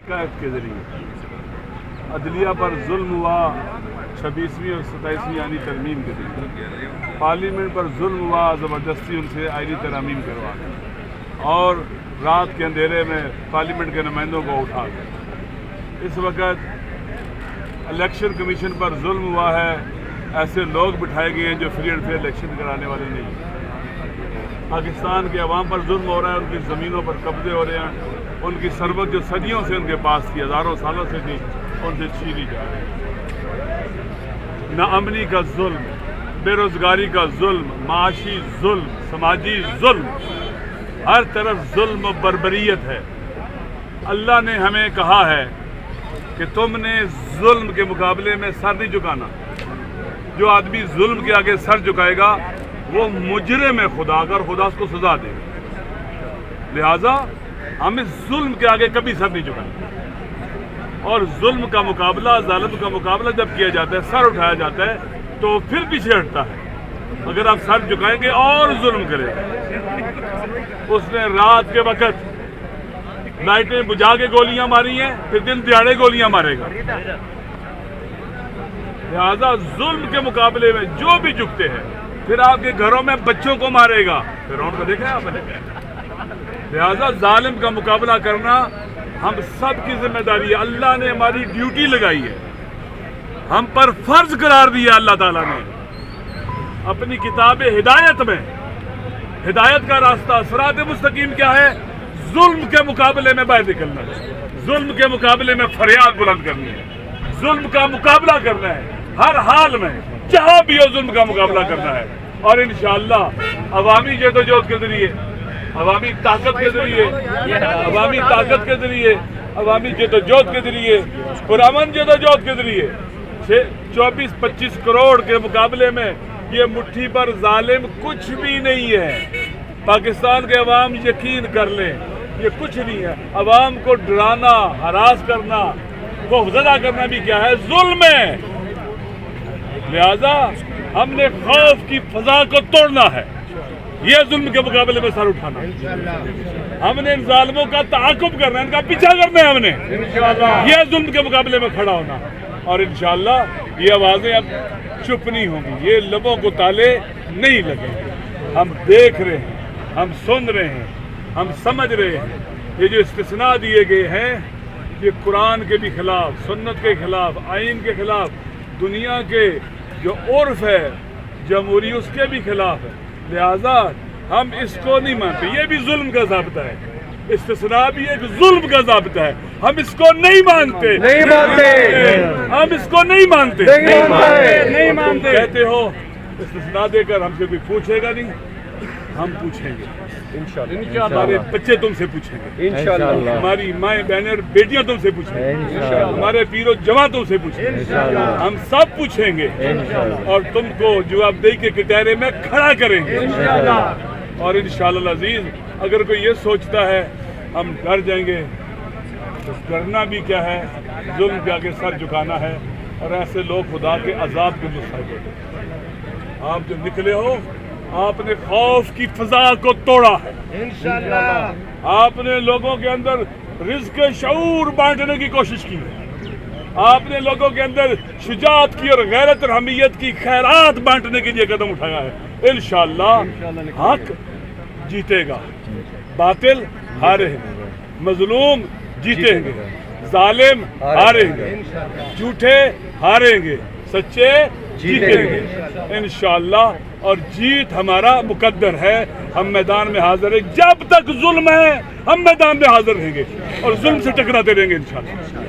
کے ذریعے عدلیہ پر ظلم ہوا 26ویں اور 27ویں آئینی ترمیم کے ذریعے، پارلیمنٹ پر ظلم ہوا زبردستی ان سے آئینی ترامیم کروا کے، اور رات کے اندھیرے میں پارلیمنٹ کے نمائندوں کو اٹھا کے۔ اس وقت الیکشن کمیشن پر ظلم ہوا ہے، ایسے لوگ بٹھائے گئے ہیں جو فری اینڈ فیئر الیکشن کرانے والے نہیں ہیں۔ پاکستان کے عوام پر ظلم ہو رہا ہے، ان کی زمینوں پر قبضے ہو رہے ہیں، ان کی ثروت جو صدیوں سے ان کے پاس تھی، ہزاروں سالوں سے تھی، ان سے چھینی جا رہی ہے۔ ناامنی کا ظلم، بے روزگاری کا ظلم، معاشی ظلم، سماجی ظلم، ہر طرف ظلم و بربریت ہے۔ اللہ نے ہمیں کہا ہے کہ تم نے ظلم کے مقابلے میں سر نہیں جھکانا۔ جو آدمی ظلم کے آگے سر جھکائے گا وہ مجرم ہے خدا کا، اور خدا اس کو سزا دے گا۔ لہٰذا ہم اس ظلم کے آگے کبھی سر نہیں جھکائیں گے، اور ظلم کا مقابلہ، ظالم کا مقابلہ جب کیا جاتا ہے، سر اٹھایا جاتا ہے تو پھر پیچھے ہٹتا ہے۔ اگر آپ سر جھکائیں گے اور ظلم کریں گے۔ اس نے رات کے وقت لائٹیں بجھا کے گولیاں ماری ہیں، پھر دن دیہڑے گولیاں مارے گا۔ لہذا ظلم کے مقابلے میں جو بھی جھکتے ہیں، پھر آپ کے گھروں میں بچوں کو مارے گا، پھر ان کو دیکھا آپ نے۔ لہذا ظالم کا مقابلہ کرنا ہم سب کی ذمہ داری ہے۔ اللہ نے ہماری ڈیوٹی لگائی ہے، ہم پر فرض قرار دیا اللہ تعالیٰ نے اپنی کتاب ہدایت میں۔ ہدایت کا راستہ، صراط مستقیم کیا ہے؟ ظلم کے مقابلے میں باہر نکلنا ہے، ظلم کے مقابلے میں فریاد بلند کرنی ہے، ظلم کا مقابلہ کرنا ہے، ہر حال میں جہاں بھی ہو ظلم کا مقابلہ کرنا ہے۔ اور انشاءاللہ عوامی جدوجہد کے ذریعے، عوامی طاقت کے ذریعے، عوامی طاقت کے ذریعے، عوامی جدوجہد کے ذریعے، پرامن جدوجہد کے ذریعے 24-25 کروڑ کے مقابلے میں یہ مٹھی پر ظالم کچھ بھی نہیں ہے۔ پاکستان کے عوام یقین کر لیں، یہ کچھ نہیں ہے۔ عوام کو ڈرانا، ہراس کرنا، خوفزدہ کرنا بھی کیا ہے؟ ظلم ہے۔ لہذا ہم نے خوف کی فضا کو توڑنا ہے، یہ ظلم کے مقابلے میں سر اٹھانا۔ ہم نے ان ظالموں کا تعاقب کرنا ہے، ان کا پیچھا کرنا ہے، ہم نے یہ ظلم کے مقابلے میں کھڑا ہونا۔ اور انشاءاللہ یہ آوازیں اب چپ نہیں ہوں گی، یہ لبوں کو تالے نہیں لگیں گے۔ ہم دیکھ رہے ہیں، ہم سن رہے ہیں، ہم سمجھ رہے ہیں، یہ جو استثناء دیے گئے ہیں یہ قرآن کے بھی خلاف، سنت کے خلاف، آئین کے خلاف، دنیا کے جو عرف ہے جمہوری اس کے بھی خلاف ہے۔ لہذا ہم اس کو نہیں مانتے، یہ بھی ظلم کا ضابطہ ہے، استثناء بھی ایک ظلم کا ضابطہ ہے، ہم اس کو نہیں مانتے، ہم اس کو نہیں مانتے، نہیں مانتے۔ کہتے ہو استثناء دے کر ہم سے کوئی پوچھے گا نہیں، ہم پوچھیں گے انشاءاللہ۔ ہمارے بچے تم سے پوچھیں گے انشاءاللہ، ہماری مائیں بہنیں اور بیٹیاں تم سے پوچھیں گے، ہمارے پیر و جواں تم سے پوچھیں گے، ہم سب پوچھیں گے، اور تم کو جواب دہی کے کٹہرے میں کھڑا کریں گے۔ اور انشاءاللہ العزیز اگر کوئی یہ سوچتا ہے ہم ڈر جائیں گے، تو ڈرنا بھی کیا ہے؟ ظلم کے آگے سر جھکانا ہے، اور ایسے لوگ خدا کے عذاب کے مستحق ہوتے ہیں۔ آپ جو نکلے ہو، آپ نے خوف کی فضا کو توڑا ہے انشاءاللہ، آپ نے لوگوں کے اندر رزق شعور بانٹنے کی کوشش کی ہے، آپ نے لوگوں کے اندر شجاعت کی اور غیرت اور حمیت کی خیرات بانٹنے کے لیے قدم اٹھایا ہے۔ انشاءاللہ حق جیتے گا، باطل ہارے گا، مظلوم جیتیں گے، ظالم ہاریں گے، جھوٹے ہاریں گے، سچے جیتیں گے انشاءاللہ۔ اور جیت ہمارا مقدر ہے، ہم میدان میں حاضر ہیں، جب تک ظلم ہے ہم میدان میں حاضر رہیں گے اور ظلم سے ٹکراتے رہیں گے انشاءاللہ۔